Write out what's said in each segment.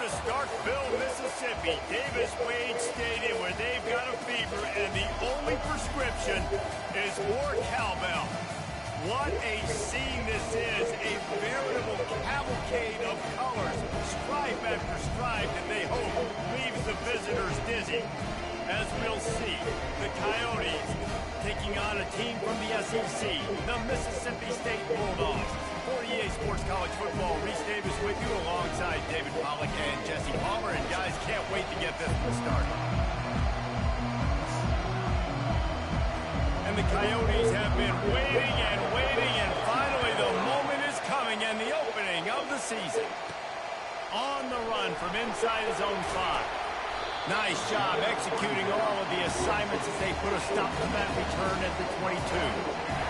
Starkville, Mississippi, Davis Wade Stadium, where they've got a fever, and the only prescription is more cowbell. What a scene this is, a veritable cavalcade of colors, stripe after stripe, that they hope leaves the visitors dizzy. As we'll see, the Coyotes taking on a team from the SEC, the Mississippi State Bulldogs. 48 Sports College Football, Reese Davis with you alongside David Pollack and Jesse Palmer. And guys, can't wait to get this one started. And the Coyotes have been waiting and waiting, and finally the moment is coming, and the opening of the season. On the run from inside his own 5. Nice job executing all of the assignments as they put a stop to that return at the 22.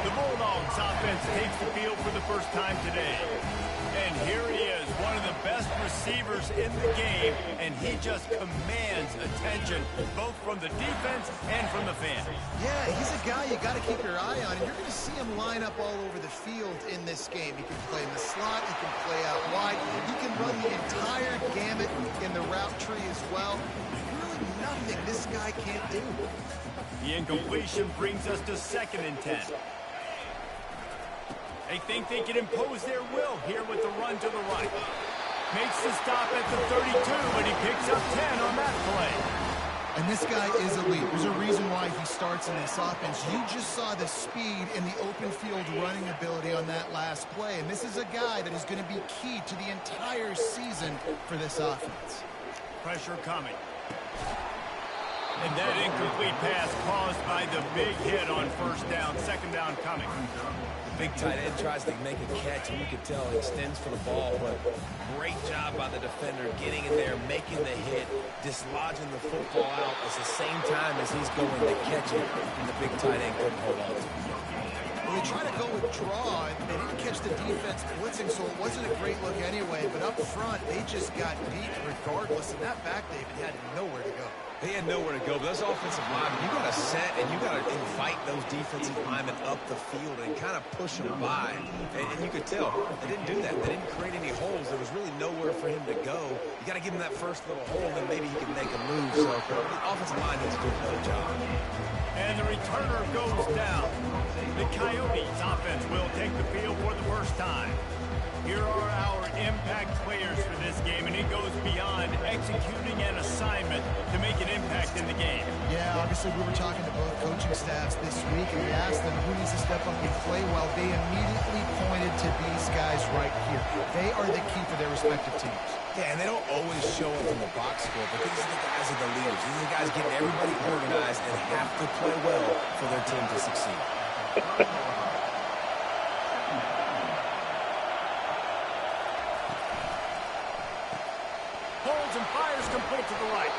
The Bulldogs offense takes the field for the first time today. And here he is, one of the best receivers in the game, and he just commands attention both from the defense and from the fans. Yeah, he's a guy you got to keep your eye on, and you're going to see him line up all over the field in this game. He can play in the slot, he can play out wide, he can run the entire gamut in the route tree as well. Nothing this guy can't do. The incompletion brings us to 2nd and 10. They think they can impose their will here with the run to the right. Makes the stop at the 32, but he picks up 10 on that play. And this guy is elite. There's a reason why he starts in this offense. You just saw the speed and the open field running ability on that last play. And this is a guy that is going to be key to the entire season for this offense. Pressure coming. And that incomplete pass caused by the big hit on 1st down. 2nd down coming. Big tight end tries to make a catch, and you can tell he extends for the ball, but great job by the defender getting in there, making the hit, dislodging the football out at the same time as he's going to catch it, and the big tight end couldn't hold on to it. Well, they tried to go with draw, and they didn't catch the defense blitzing, so it wasn't a great look anyway, but up front, they just got beat regardless, and that back David had nowhere to go. They had nowhere to go, but those offensive linemen, you got to set and you got to invite those defensive linemen up the field and kind of push them by. And you could tell they didn't do that. They didn't create any holes. There was really nowhere for him to go. You got to give him that first little hole, and maybe he can make a move. So the offensive line needs to do a better job. And the returner goes down. The Coyotes offense will take the field for the first time. Here are our impact players for this game, and it goes beyond executing an assignment to make an impact in the game. Yeah, obviously we were talking to both coaching staffs this week, and we asked them who needs to step up and play well. They immediately pointed to these guys right here. They are the key for their respective teams. Yeah, and they don't always show up in the box score, but these are the guys are the leaders. These are the guys getting everybody organized and have to play well for their team to succeed. And fires complete to the right.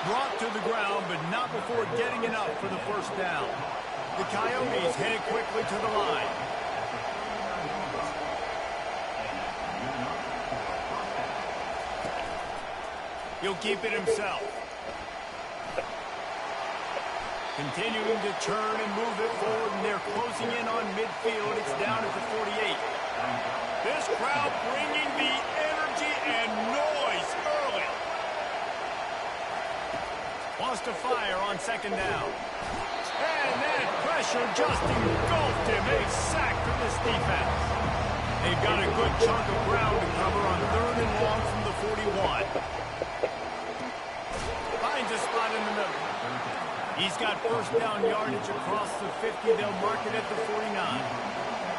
Brought to the ground, but not before getting it up for the 1st down. The Coyotes head quickly to the line. He'll keep it himself. Continuing to churn and move it forward, and they're closing in on midfield. It's down at the 48. This crowd bringing the energy and noise early. Wants to fire on 2nd down. And that pressure just engulfed him. A sack for this defense. They've got a good chunk of ground to cover on 3rd and long from the 41. Finds a spot in the middle. He's got 1st down yardage across the 50. They'll mark it at the 49.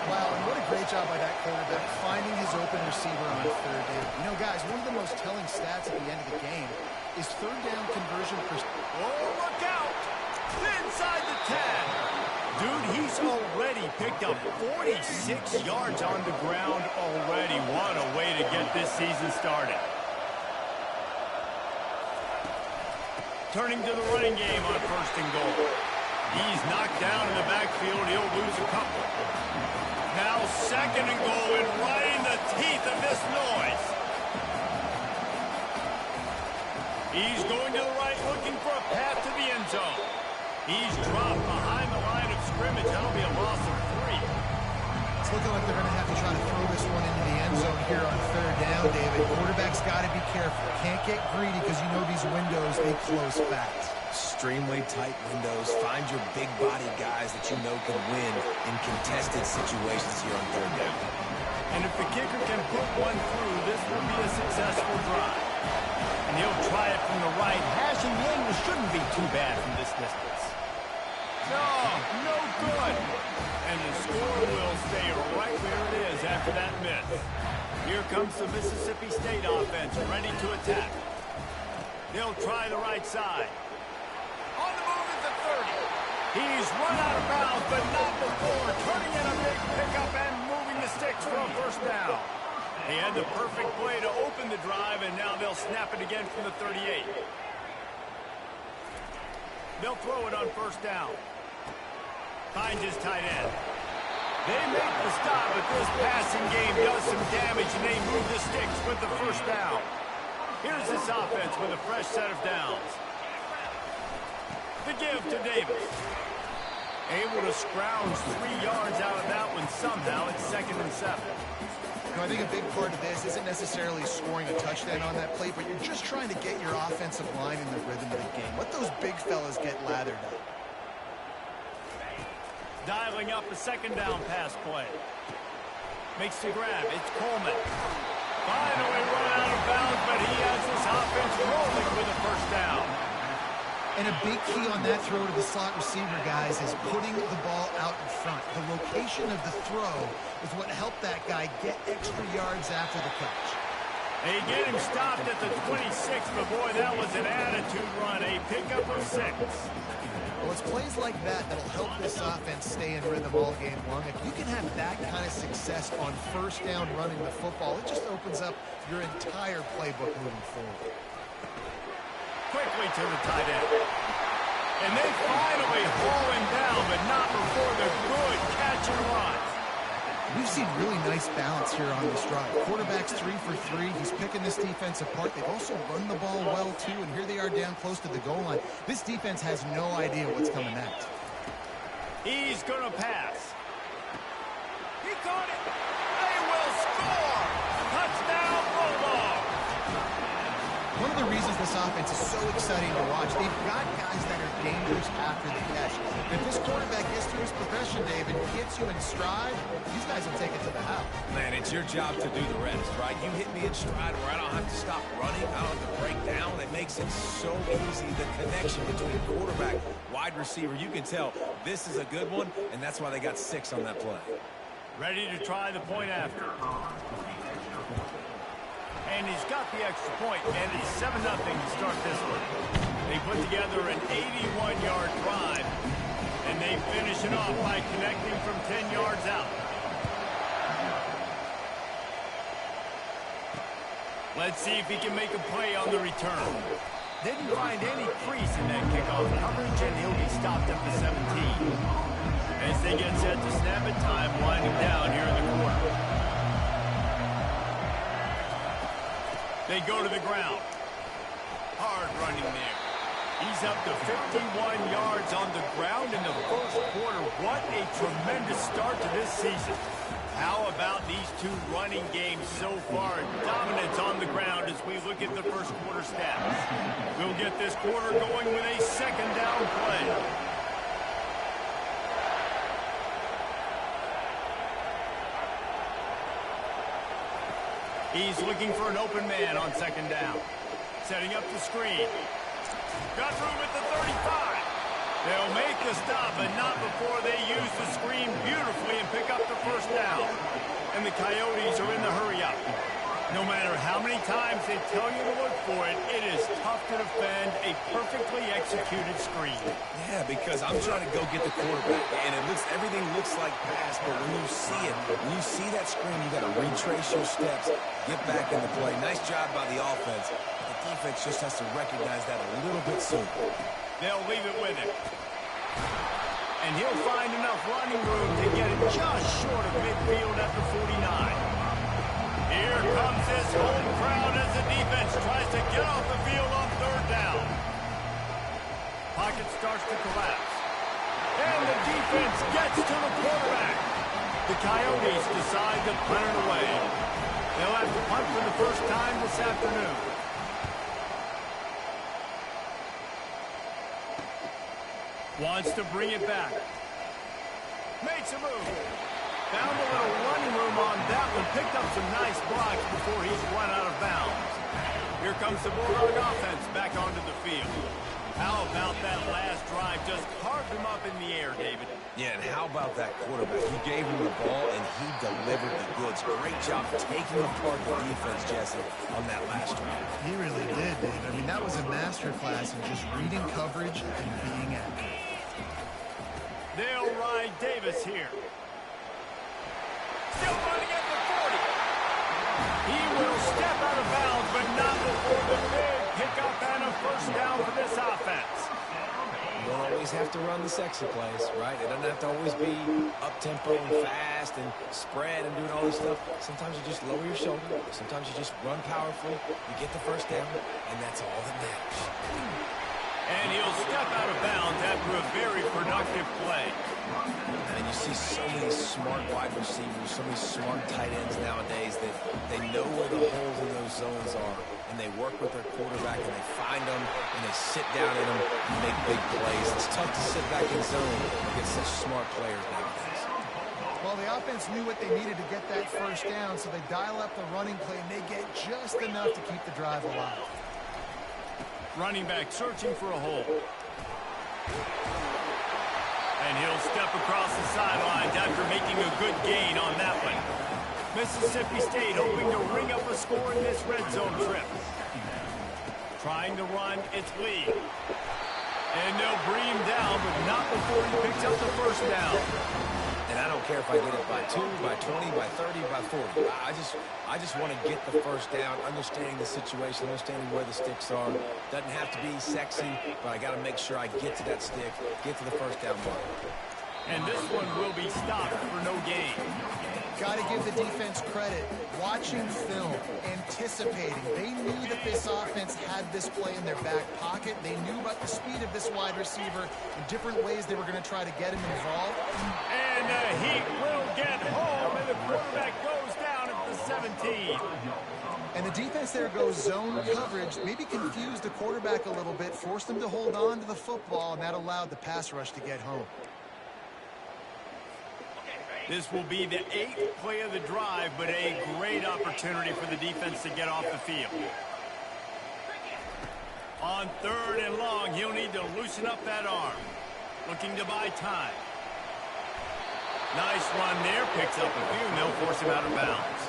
Wow, and what a great job by that quarterback finding his open receiver on 3rd down. You know, guys, one of the most telling stats at the end of the game is 3rd down conversion percentage. Oh, look out! Inside the 10. Dude, he's already picked up 46 yards on the ground already. What a way to get this season started. Turning to the running game on 1st and goal. He's knocked down in the backfield. He'll lose a couple. Now 2nd and goal, and right in the teeth of this noise. He's going to the right, looking for a path to the end zone. He's dropped behind the line of scrimmage. That'll be a loss of 3. It's looking like they're going to have to try to throw this one into the end zone here on third down, David. Quarterback's got to be careful. Can't get greedy because you know these windows, they close fast. Extremely tight windows. Find your big body guys that you know can win in contested situations here on third down. And if the kicker can put one through, this will be a successful drive. And he'll try it from the right. Hashing the angle shouldn't be too bad from this distance. No good. And the score will stay right where it is after that miss. Here comes the Mississippi State offense ready to attack. They'll try the right side. On the move at the 30. He's run out of bounds, but not before turning in a big pickup and moving the sticks for a first down. He had the perfect play to open the drive, and now they'll snap it again from the 38. They'll throw it on first down. Finds his tight end. They make the stop, but this passing game does some damage, and they move the sticks with the first down. Here's this offense with a fresh set of downs. The give to Davis. Able to scrounge 3 yards out of that one somehow. It's 2nd and 7. You know, I think a big part of this isn't necessarily scoring a touchdown on that play, but you're just trying to get your offensive line in the rhythm of the game. Let those big fellas get lathered up. Dialing up a 2nd down pass play. Makes the grab. It's Coleman. Finally run out of bounds, but he has this offense rolling with a first down. And a big key on that throw to the slot receiver, guys, is putting the ball out in front. The location of the throw is what helped that guy get extra yards after the catch. They get him stopped at the 26, but boy, that was an attitude run. A pickup of 6. Well, it's plays like that that'll help this offense stay in rhythm all game long. If you can have that kind of success on first down running the football, it just opens up your entire playbook moving forward. Quickly to the tight end. And they finally haul him down, but not before the good catch and run. We've seen really nice balance here on this drive. Quarterback's 3 for 3. He's picking this defense apart. They've also run the ball well, too, and here they are down close to the goal line. This defense has no idea what's coming next. He's going to pass. He caught it. They will score. Touchdown, Bulldogs. One of the reasons this offense is so exciting to watch, they've got guys that are dangerous after the catch. If this quarterback gets to his progression, David, gets you in stride, these guys will take it to the house. Man, it's your job to do the rest, right? You hit me in stride where I don't have to stop running. I don't have to break down. It makes it so easy. The connection between quarterback, wide receiver, you can tell this is a good one, and that's why they got 6 on that play. Ready to try the point after. And he's got the extra point, and it's 7-0 to start this one. They put together an 81-yard drive, and they finish it off by connecting from 10 yards out. Let's see if he can make a play on the return. Didn't find any crease in that kickoff coverage, and he'll be stopped at the 17. As they get set to snap it, time winding down here in the quarter. They go to the ground. Hard running there. He's up to 51 yards on the ground in the first quarter. What a tremendous start to this season. How about these 2 running games so far? Dominance on the ground as we look at the first quarter stats. We'll get this quarter going with a 2nd down play. He's looking for an open man on 2nd down. Setting up the screen. Got room at the 35. They'll make the stop, but not before they use the screen beautifully and pick up the first down. And the Coyotes are in the hurry-up. No matter how many times they tell you to look for it, it is tough to defend a perfectly executed screen. Yeah, because I'm trying to go get the quarterback, and everything looks like pass, but when you see it, when you see that screen, you got to retrace your steps, get back in the play. Nice job by the offense. The defense just has to recognize that a little bit sooner. They'll leave it with him. And he'll find enough running room to get it just short of midfield at the 49. Here comes his home crowd as the defense tries to get off the field on 3rd down. Pocket starts to collapse. And the defense gets to the quarterback. The Coyotes decide to punt it away. They'll have to punt for the first time this afternoon. Wants to bring it back. Makes a move. Found a little running room on that one. Picked up some nice blocks before he's run out of bounds. Here comes the Bulldog offense back onto the field. How about that last drive? Just carved him up in the air, David. Yeah, and how about that quarterback? He gave him the ball, and he delivered the goods. Great job taking apart the defense, Jesse, on that last drive. He really did, Dave. I mean, that was a masterclass in just reading coverage and being accurate. They'll ride Davis here. Still running at the 40. He will step out of bounds, but not before the big pickup and a first down for this offense. You don't always have to run the sexy plays, right? It doesn't have to always be up-tempo and fast and spread and doing all this stuff. Sometimes you just lower your shoulder. Sometimes you just run powerfully. You get the first down, and that's all that matters. And he'll step out of bounds after a very productive play. And you see so many smart wide receivers, so many smart tight ends nowadays that they know where the holes in those zones are, and they work with their quarterback, and they find them, and they sit down in them and make big plays. It's tough to sit back in zone against such smart players nowadays. Well, the offense knew what they needed to get that first down, so they dial up the running play, and they get just enough to keep the drive alive. Running back searching for a hole. And he'll step across the sidelines after making a good gain on that one. Mississippi State hoping to ring up a score in this red zone trip. Trying to run its lead. And they'll bring him down, but not before he picks up the first down. And I don't care if I get it by 2, by 20, by 30, by 40. I just want to get the first down, understanding the situation, understanding where the sticks are. Doesn't have to be sexy, but I got to make sure I get to that stick, get to the first down mark. And this one will be stopped for no gain. Got to give the defense credit. Watching film, anticipating. They knew that this offense had this play in their back pocket. They knew about the speed of this wide receiver and different ways they were going to try to get him involved. And he will get home, and the quarterback goes down at the 17. And the defense there goes zone coverage, maybe confused the quarterback a little bit, forced him to hold on to the football, and that allowed the pass rush to get home. This will be the 8th play of the drive, but a great opportunity for the defense to get off the field. On 3rd and long, he'll need to loosen up that arm. Looking to buy time. Nice run there, picks up a few, and they'll force him out of bounds.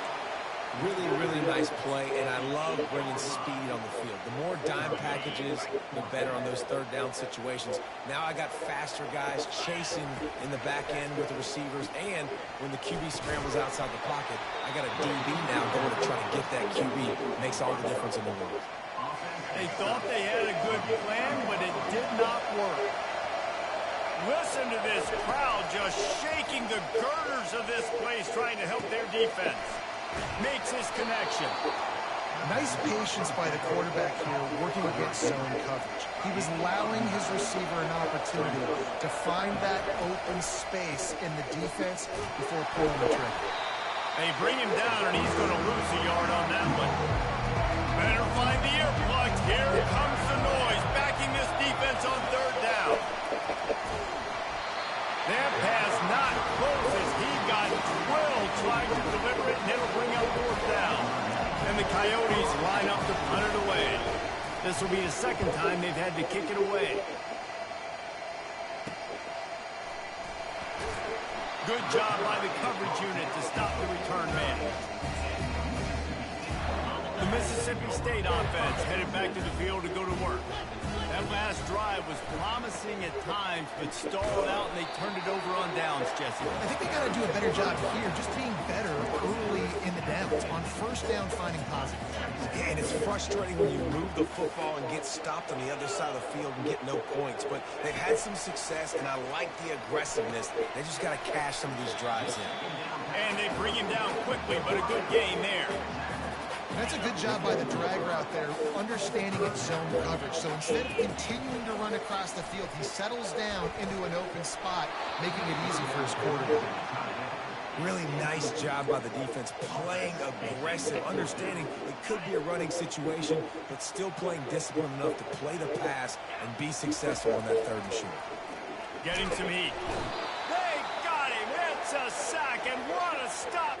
Really, really nice play, and I love bringing speed on the field. The more dime packages, the better on those 3rd down situations. Now I got faster guys chasing in the back end with the receivers, and when the QB scrambles outside the pocket, I got a DB now going to try to get that QB. Makes all the difference in the world. They thought they had a good plan, but it did not work. Listen to this crowd just shaking the girders of this place, trying to help their defense. Makes his connection. Nice patience by the quarterback here, working against zone coverage. He was allowing his receiver an opportunity to find that open space in the defense before pulling the trigger. They bring him down, and he's going to lose a yard on that one. Better find the earplugs. Here comes the noise, backing this defense on 3rd down. That pass not close as he got drilled trying to deliver it, and it'll bring up 4th down. And the Coyotes line up to punt it away. This will be the 2nd time they've had to kick it away. Good job by the coverage unit to stop the return man. The Mississippi State offense headed back to the field to go to work. That last drive was promising at times, but stalled out, and they turned it over on downs, Jesse. I think they got to do a better job here, just being better early in the downs, on 1st down, finding positive plays. Yeah, and it's frustrating when you move the football and get stopped on the other side of the field and get no points. But they've had some success, and I like the aggressiveness. They just got to cash some of these drives in. And they bring him down quickly, but a good gain there. That's a good job by the drag route there, understanding its zone coverage. So instead of continuing to run across the field, he settles down into an open spot, making it easy for his quarterback. Really nice job by the defense, playing aggressive, understanding it could be a running situation, but still playing disciplined enough to play the pass and be successful on that 3rd and short. Getting some heat. They got him. It's a sack, and what a stop.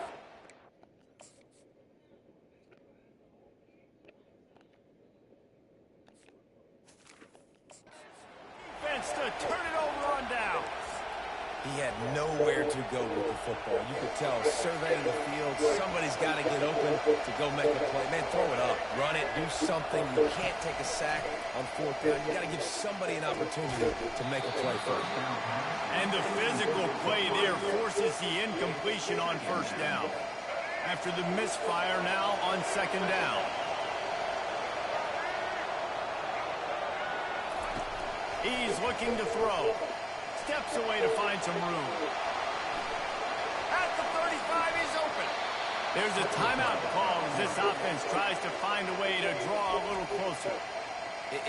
Defense to turn it over on down. He had nowhere to go with the football. You could tell, surveying the field, somebody's got to get open to go make a play. Man, throw it up, run it, do something. You can't take a sack on 4th down. You got to give somebody an opportunity to make a play for him. And the physical play there forces the incompletion on 1st down. After the misfire now on 2nd down. He's looking to throw. Steps away to find some room. At the 35, he's open. There's a timeout call as this offense tries to find a way to draw a little closer.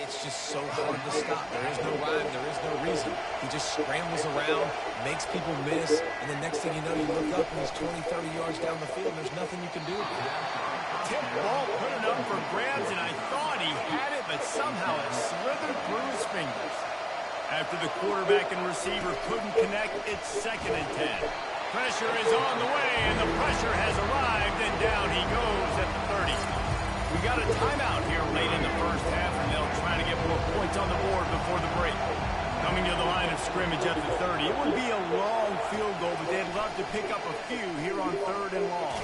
It's just so hard to stop. There is no rhyme. There is no reason. He just scrambles around, makes people miss, and the next thing you know, you look up and he's 20, 30 yards down the field, and there's nothing you can do. Tip ball put it up for grabs, and I thought he had it, but somehow it slithered through his fingers. After the quarterback and receiver couldn't connect, it's 2nd and 10. Pressure is on the way, and the pressure has arrived, and down he goes at the 30. We got a timeout here late in the 1st half, and they'll try to get more points on the board before the break. Coming to the line of scrimmage at the 30. It would be a long field goal, but they'd love to pick up a few here on 3rd and long.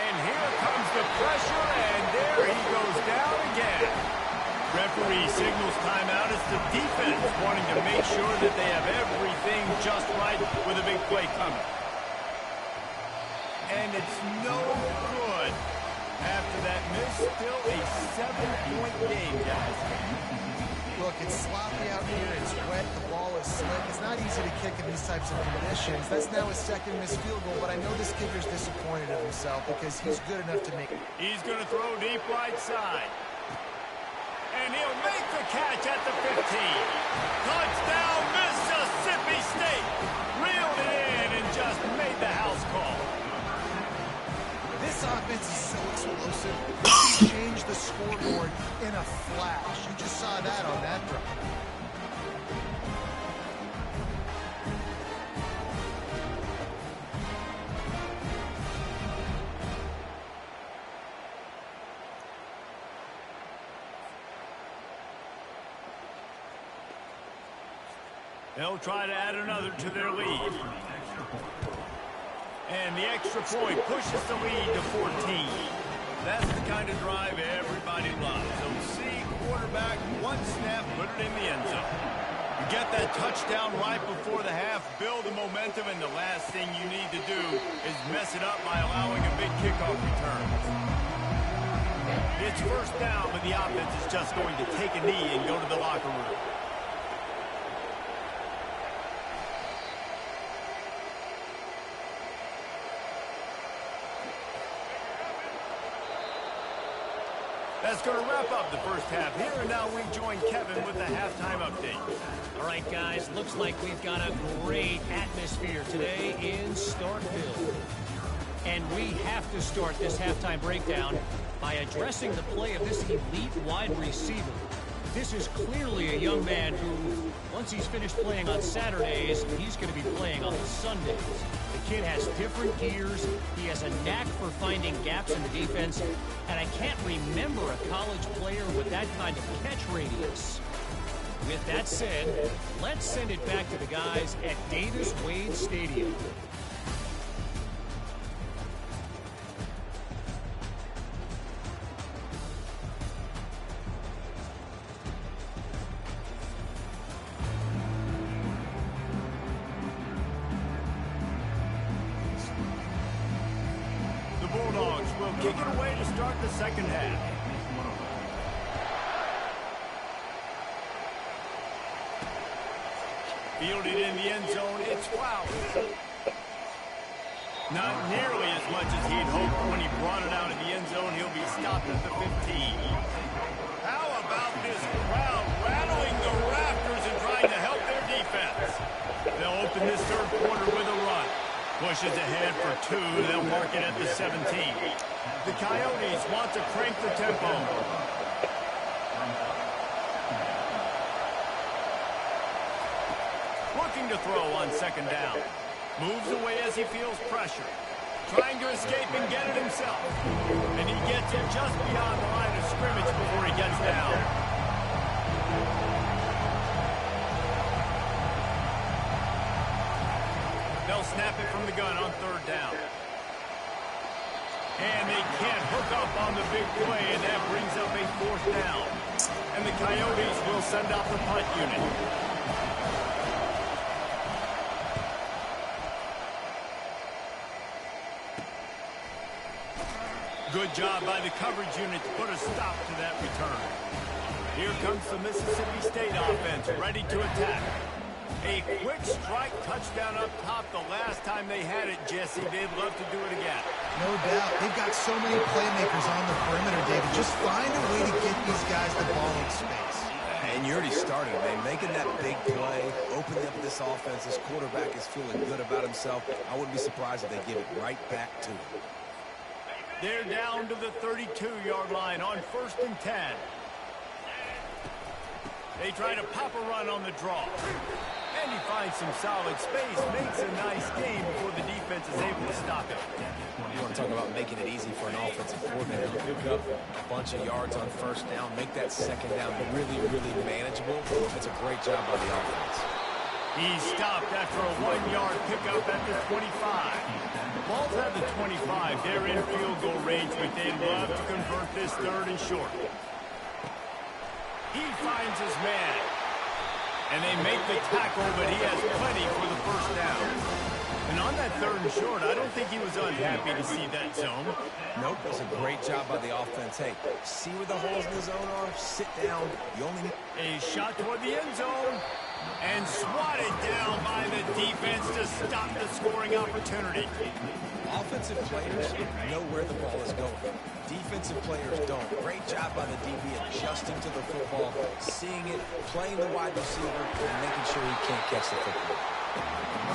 And here comes the pressure, and there he goes down again. Referee signals timeout as the defense wanting to make sure that they have everything just right with a big play coming. And it's no good. After that miss, still a 7-point game, guys. Look, it's sloppy out here. It's wet. The ball is slick. It's not easy to kick in these types of conditions. That's now his 2nd missed field goal, but I know this kicker's disappointed in himself because he's good enough to make it. He's going to throw deep right side. And he'll make the catch at the 15. Touchdown, Mississippi State. Reeled it in and just made the house call. This offense is so explosive. It can change the scoreboard in a flash. You just saw that on that throw. They'll try to add another to their lead. And the extra point pushes the lead to 14. That's the kind of drive everybody loves. So see quarterback, one snap, put it in the end zone. You get that touchdown right before the half, build the momentum, and the last thing you need to do is mess it up by allowing a big kickoff return. It's 1st down, but the offense is just going to take a knee and go to the locker room. That's going to wrap up the 1st half here, and now we join Kevin with the halftime update. All right, guys, looks like we've got a great atmosphere today in Starkville. And we have to start this halftime breakdown by addressing the play of this elite wide receiver. This is clearly a young man who, once he's finished playing on Saturdays, he's going to be playing on Sundays. The kid has different gears. He has a knack for finding gaps in the defense. And I can't remember a college player with that kind of catch radius. With that said, let's send it back to the guys at Davis-Wade Stadium. Kick it away to start the 2nd half. Fielded in the end zone, it's Flowers. Not nearly as much as he'd hoped when he brought it out in the end zone. He'll be stopped at the 15. How about this crowd rattling the rafters and trying to help their defense? They'll open this 3rd quarter with a run. Pushes ahead for 2. They'll mark it at the 17. The Coyotes want to crank the tempo. Looking to throw on second down. Moves away as he feels pressure. Trying to escape and get it himself. And he gets it just beyond the line of scrimmage before he gets down. They'll snap it from the gun on third down. And they can't hook up on the big play, and that brings up a fourth down. And the Coyotes will send out the punt unit. Good job by the coverage unit to put a stop to that return. Here comes the Mississippi State offense, ready to attack. A quick strike touchdown up top the last time they had it, Jesse. They'd love to do it again. No doubt. They've got so many playmakers on the perimeter, David. Just find a way to get these guys the ball in space. And you already started, man. Making that big play, opening up this offense. This quarterback is feeling good about himself. I wouldn't be surprised if they give it right back to him. They're down to the 32-yard line on 1st and 10. They try to pop a run on the draw. And he finds some solid space, makes a nice game before the defense is able to stop it. You want to talk about making it easy for an offensive coordinator. Pick up a bunch of yards on first down, make that second down really, really manageable. That's a great job by the offense. He's stopped after a 1-yard pickup at the 25. Ball's at the 25. They're in field goal range, but they'd love to convert this 3rd and short. He finds his man. And they make the tackle, but he has plenty for the first down. And on that 3rd and short, I don't think he was unhappy to see that zone. Nope, it was a great job by the offense. Hey, see where the holes in the zone are? Sit down. You only need a shot toward the end zone. And swatted down by the defense to stop the scoring opportunity. Offensive players know where the ball is going. Defensive players don't. Great job by the DB adjusting to the football, seeing it, playing the wide receiver, and making sure he can't catch the football.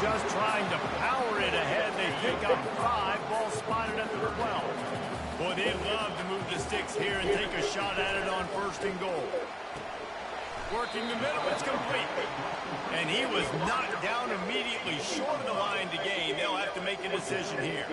Just trying to power it ahead. They pick up 5. Ball spotted at the 12. Boy, they love to move the sticks here and take a shot at it on 1st and goal. Working the middle, it's complete. And he was knocked down immediately short of the line to gain. They'll have to make a decision here.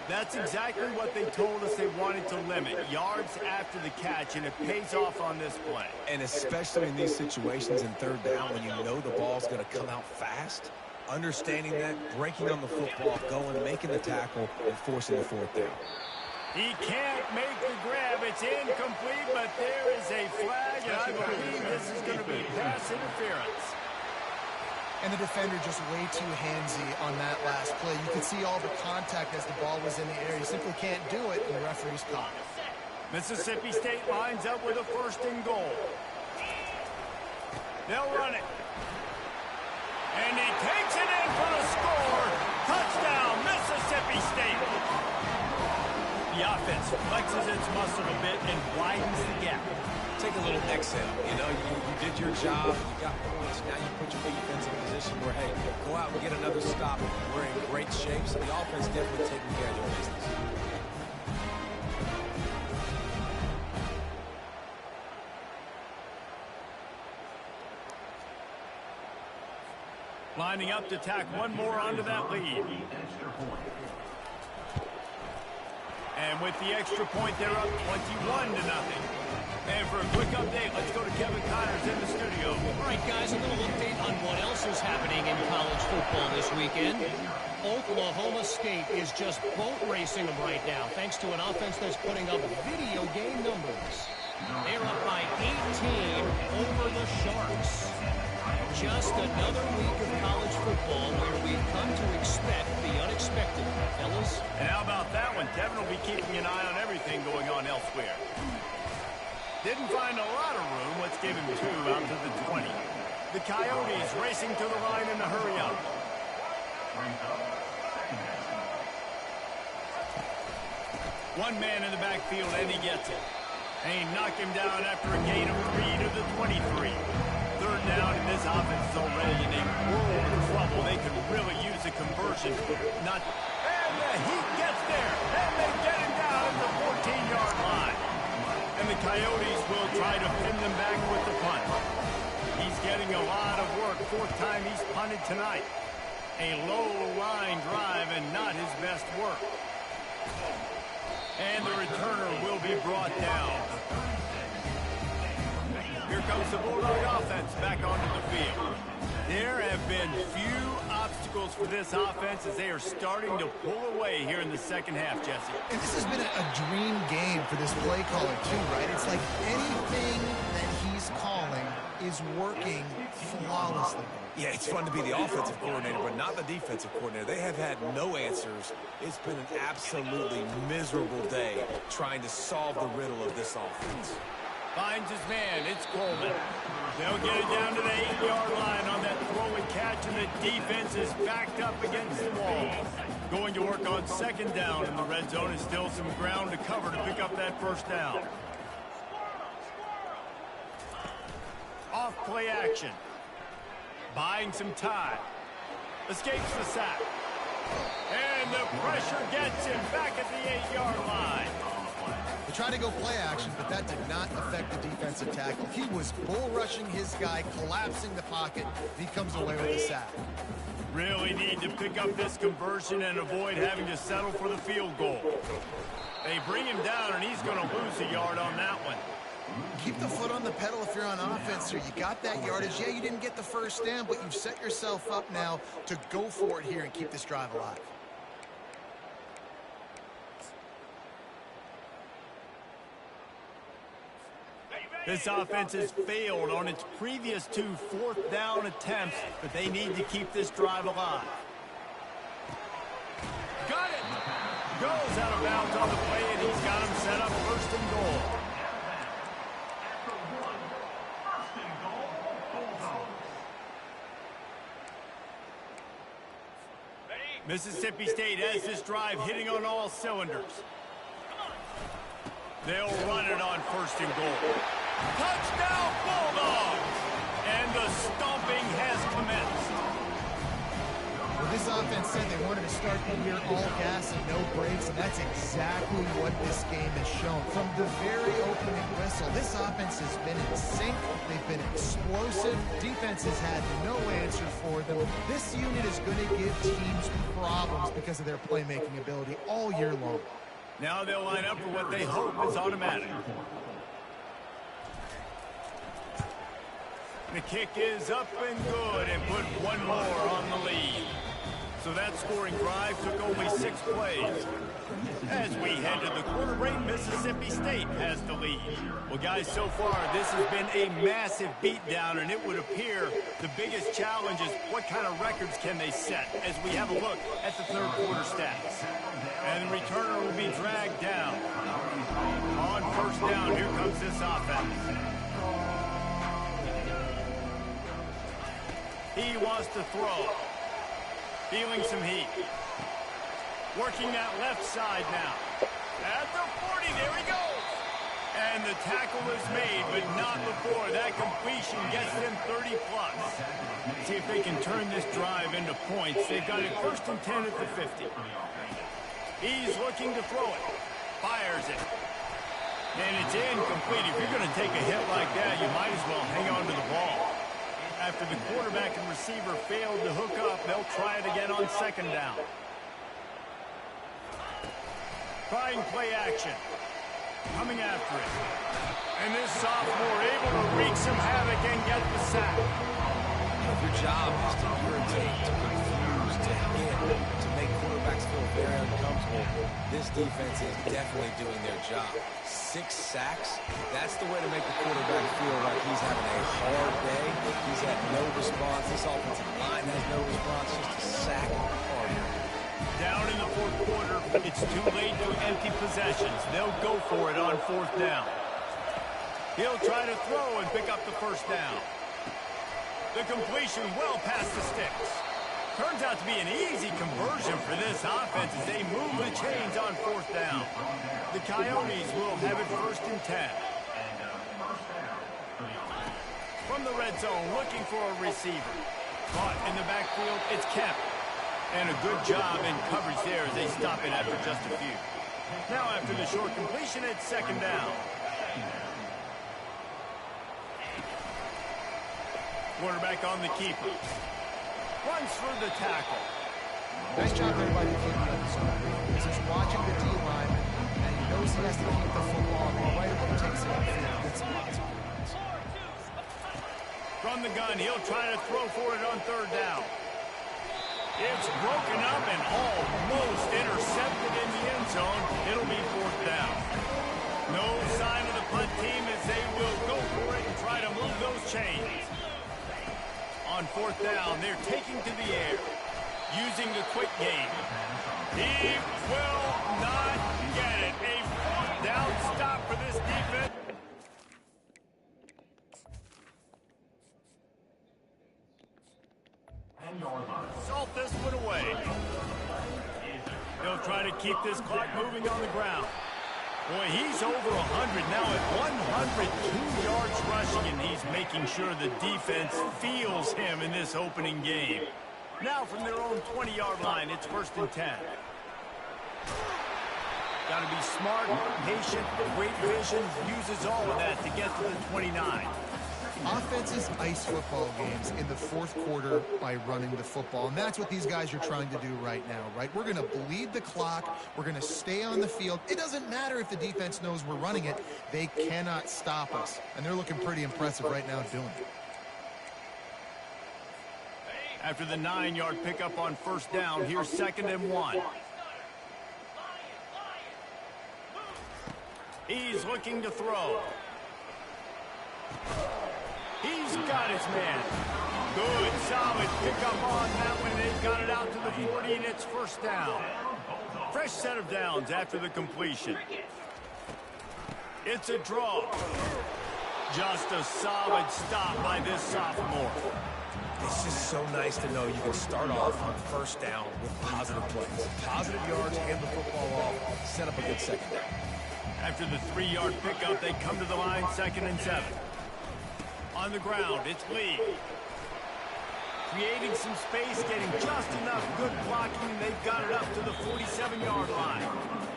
That's exactly what they told us they wanted to limit. Yards after the catch, and it pays off on this play. And especially in these situations in 3rd down when you know the ball's going to come out fast, understanding that, breaking on the football, going, making the tackle, and forcing the 4th down. He can't make the grab. It's incomplete, but there is a flag, and I believe this is going to be pass interference. And the defender just way too handsy on that last play. You could see all the contact as the ball was in the air. You simply can't do it, and the referee's caught it. Mississippi State lines up with a 1st and goal. They'll run it. And he takes it in for the score. Touchdown, Mississippi State. The offense flexes its muscle a bit and widens the gap. Take a little exhale. You know, you did your job. You got points. Now you put your defense in a position where, hey, go out and get another stop. We're in great shape, so the offense definitely taking care of their business. Lining up to tack one more onto that lead. And with the extra point, they're up 21-0. And for a quick update, let's go to Kevin Connors in the studio. All right, guys, a little update on what else is happening in college football this weekend. Oklahoma State is just boat racing them right now, thanks to an offense that's putting up video game numbers. They're up by 18 over the Sharks. Just another week of college football where we've come to expect the unexpected, fellas. And how about that one? Kevin will be keeping an eye on everything going on elsewhere. Didn't find a lot of room. Let's give him 2 out to the 20. The Coyotes racing to the line in a hurry up. One man in the backfield, and he gets it. And he knocked him down after a gain of 3 to the 23. 3rd down, and this offense is already in a world of trouble. They could really use a conversion one. And the Heat gets there. And they get him down at the 14-yard line. And the Coyotes will try to pin them back with the punt. He's getting a lot of work. Fourth time he's punted tonight. A low-line drive and not his best work. And the returner will be brought down. Here comes the Bulldog offense back onto the field. There have been few obstacles for this offense as they are starting to pull away here in the second half, Jesse. And this has been a dream game for this play caller, too, right? It's like anything that he's calling is working flawlessly. Yeah, it's fun to be the offensive coordinator, but not the defensive coordinator. They have had no answers. It's been an absolutely miserable day trying to solve the riddle of this offense. Finds his man. It's Coleman. They'll get it down to the 8-yard line on that throw and catch, and the defense is backed up against the wall. Going to work on second down in the red zone. Is still some ground to cover to pick up that first down. Off play action. Buying some time. Escapes the sack. And the pressure gets him back at the 8-yard line. They tried to go play action, but that did not affect the defensive tackle. He was bull rushing his guy, collapsing the pocket, and he comes away with a sack. Really need to pick up this conversion and avoid having to settle for the field goal. They bring him down, and he's going to lose a yard on that one. Keep the foot on the pedal if you're on offense here. You got that yardage. Yeah, you didn't get the first down, but you've set yourself up now to go for it here and keep this drive alive. This offense has failed on its previous 2 fourth-down attempts, but they need to keep this drive alive. Got it! Goes out of bounds on the play, and he's got him set up first and goal. Mississippi State has this drive hitting on all cylinders. They'll run it on first and goal. Touchdown Bulldogs! And the stomping has commenced. Well, this offense said they wanted to start the year all gas and no brakes, and that's exactly what this game has shown. From the very opening whistle, this offense has been in sync. They've been explosive. Defense has had no answer for them. This unit is going to give teams problems because of their playmaking ability all year long. Now they'll line up for what they hope is automatic. The kick is up and good and put one more on the lead. So that scoring drive took only 6 plays. As we head to the quarter break, Mississippi State has the lead. Well, guys, so far this has been a massive beatdown, and it would appear the biggest challenge is what kind of records can they set as we have a look at the third quarter stats. And the returner will be dragged down. On first down, here comes this offense. He wants to throw. Feeling some heat. Working that left side now. At the 40, there he goes. And the tackle is made, but not before that completion gets them 30-plus. See if they can turn this drive into points. They've got it first and 10 at the 50. He's looking to throw it. Fires it. And it's incomplete. If you're going to take a hit like that, you might as well hang on to the ball. After the quarterback and receiver failed to hook up, they'll try it again on second down. Trying play action. Coming after it. And this sophomore able to wreak some havoc and get the sack. Your job is to irritate, to confuse, to hit, to make quarterbacks feel very uncomfortable. This defense is definitely doing their job. 6 sacks, that's the way to make the quarterback feel like he's having a hard day. He's had no response. This offensive line has no response, just a sack harder. Down in the fourth quarter, it's too late to empty possessions. They'll go for it on fourth down. He'll try to throw and pick up the first down. The completion well past the sticks. Turns out to be an easy conversion for this offense as they move the chains on fourth down. The Coyotes will have it first and 10. From the red zone, looking for a receiver. Caught in the backfield, it's Kemp. And a good job in coverage there as they stop it after just a few. Now after the short completion, it's second down. Quarterback on the keeper. Runs for the tackle. Nice job there by the keeper. He's just watching the D-line, and he knows he has to keep the football, and right away takes it upfield. It's awesome. From the gun, he'll try to throw for it on third down. It's broken up and almost intercepted in the end zone. It'll be fourth down. No sign of the punt team as they will go for it and try to move those chains. On fourth down, they're taking to the air, using the quick game. He will not get it. A fourth down stop for this defense. Salt this one away. They'll try to keep this clock moving on the ground. Boy, he's over 100 now at 102 yards rushing, and he's making sure the defense feels him in this opening game. Now from their own 20-yard line, it's first and 10. Got to be smart, patient, great vision, uses all of that to get to the 29. Offenses ice football games in the fourth quarter by running the football, and that's what these guys are trying to do right now, right? We're going to bleed the clock. We're going to stay on the field. It doesn't matter if the defense knows we're running it. They cannot stop us, and they're looking pretty impressive right now doing it. After the 9-yard pickup on first down, here's second and 1. He's looking to throw. He's got his man. Good, solid pickup on that one. They've got it out to the 40, and it's first down. Fresh set of downs after the completion. It's a draw. Just a solid stop by this sophomore. It's just so nice to know you can start off on first down with positive plays. Positive yards, hand the football off, set up a good second down. After the 3-yard pickup, they come to the line, second and 7. On the ground, it's Lee. Creating some space, getting just enough good blocking. They've got it up to the 47-yard line.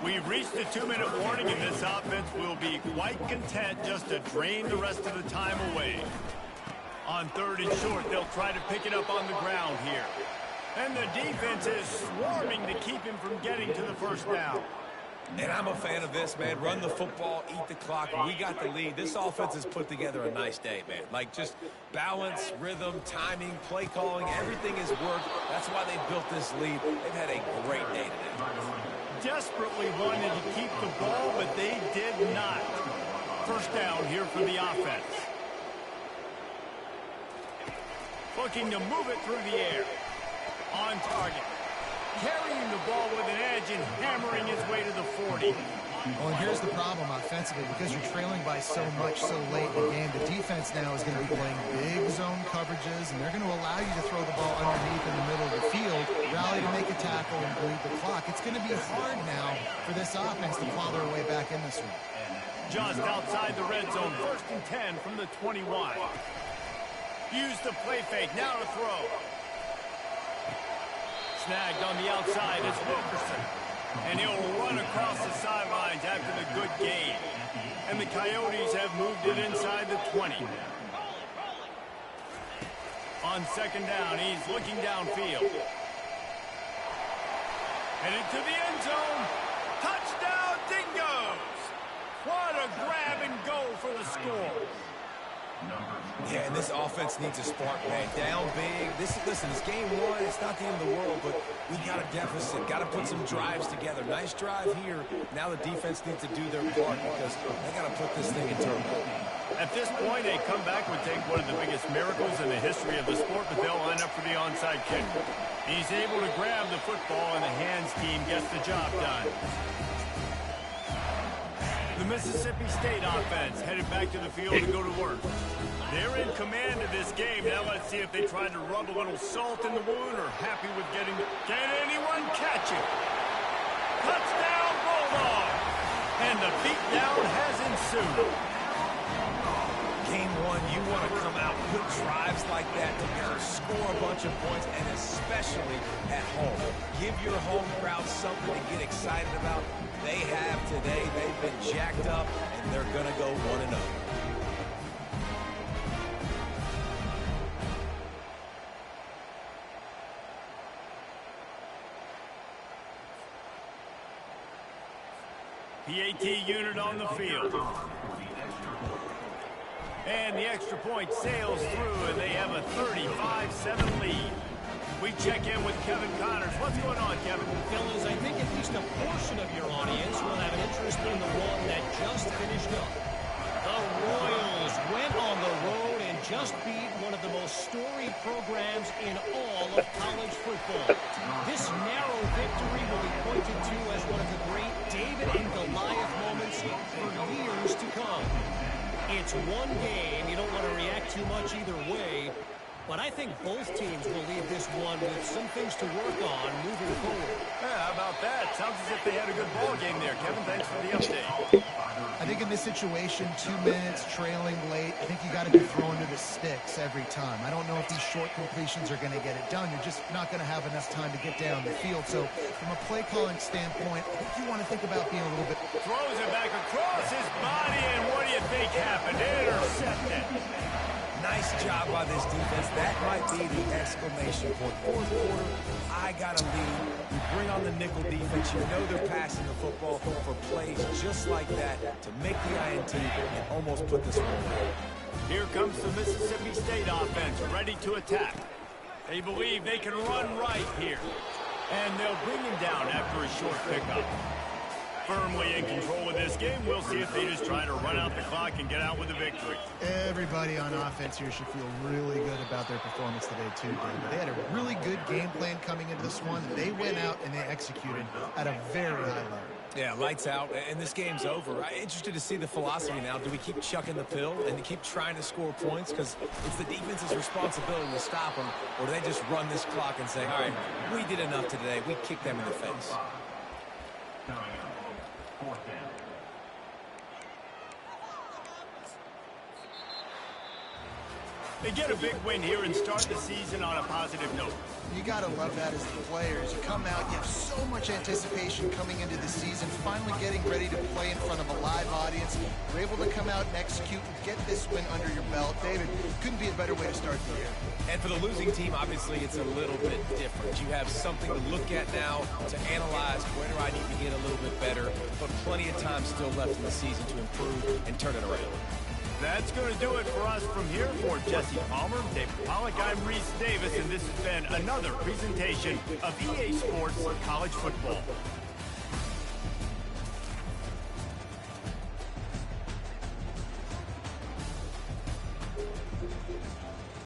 We've reached the 2-minute warning, and this offense will be quite content just to drain the rest of the time away. On third and short, they'll try to pick it up on the ground here. And the defense is swarming to keep him from getting to the first down. And I'm a fan of this, man. Run the football, eat the clock. We got the lead. This offense has put together a nice day, man. Like, just balance, rhythm, timing, play calling, everything has worked. That's why they built this lead. They've had a great day today. Desperately wanted to keep the ball, but they did not. First down here for the offense. Looking to move it through the air. On target. Carrying the ball with an edge and hammering his way to the 40. Well, and here's the problem offensively, because you're trailing by so much so late in the game. The defense now is going to be playing big zone coverages, and they're going to allow you to throw the ball underneath in the middle of the field, rally to make a tackle, and bleed the clock. It's going to be hard now for this offense to claw their way back in this one. Just outside the red zone, first and 10 from the 21. Use the play fake, now to throw. Snagged on the outside is Wilkerson. And he'll run across the sidelines after the good gain. And the Coyotes have moved it inside the 20. On second down, he's looking downfield. Headed to the end zone. Touchdown, Dingoes! What a grab and go for the score. Yeah, and this offense needs a spark, man. Down big. Listen, it's game one. It's not the end of the world, but we got a deficit. Got to put some drives together. Nice drive here. Now the defense needs to do their part because they got to put this thing in turmoil. At this point, a comeback would take one of the biggest miracles in the history of the sport, but they'll line up for the onside kick. He's able to grab the football, and the hands team gets the job done. The Mississippi State offense headed back to the field to go to work. They're in command of this game. Now let's see if they tried to rub a little salt in the wound or happy with getting... Can anyone catch it? Touchdown, Bulldog! And the beatdown has ensued. Game one, you want to come out, put drives like that together, score a bunch of points, and especially at home. Give your home crowd something to get excited about. They have today. They've been jacked up, and they're going to go 1-0. PAT unit on the field. And the extra point sails through, and they have a 35-7 lead. We check in with Kevin Connors. What's going on, Kevin? Fellas, I think at least a portion of your audience will have an interest in the one that just finished up. The Royals went on the road and just beat one of the most storied programs in all of college football. This narrow victory will be pointed to as one of the great David and Goliath moments for years to come. It's one game. You don't want to react too much either way. But I think both teams will leave this one with some things to work on moving forward. Yeah, how about that? Sounds as if they had a good ball game there. Kevin, thanks for the update. I think in this situation, 2 minutes, trailing late, I think you got to be thrown to the sticks every time. I don't know if these short completions are going to get it done. You're just not going to have enough time to get down the field. So from a play calling standpoint, I think you want to think about being a little bit... Throws it back across his body, and what do you think happened? Intercepted. Nice job by this defense. That might be the exclamation point. Fourth quarter, I got a lead. You bring on the nickel defense. You know they're passing the football for plays just like that to make the INT and almost put this one away. Here comes the Mississippi State offense, ready to attack. They believe they can run right here. And they'll bring him down after a short pickup. Firmly in control of this game. We'll see if they just try to run out the clock and get out with a victory. Everybody on offense here should feel really good about their performance today, too, David. They had a really good game plan coming into this one. They went out and they executed at a very high level. Yeah, lights out, and this game's over. I'm interested to see the philosophy now. Do we keep chucking the pill and keep trying to score points? Because it's the defense's responsibility to stop them, or do they just run this clock and say, all right, we did enough today. We kicked them in the face. They get a big win here and start the season on a positive note. You got to love that as the players. You come out, you have so much anticipation coming into the season, finally getting ready to play in front of a live audience. You're able to come out and execute and get this win under your belt. David, couldn't be a better way to start the year. And for the losing team, obviously, it's a little bit different. You have something to look at now, to analyze where do I need to get a little bit better, but plenty of time still left in the season to improve and turn it around. That's going to do it for us from here. For Jesse Palmer, David Pollack, I'm Reese Davis, and this has been another presentation of EA Sports College Football.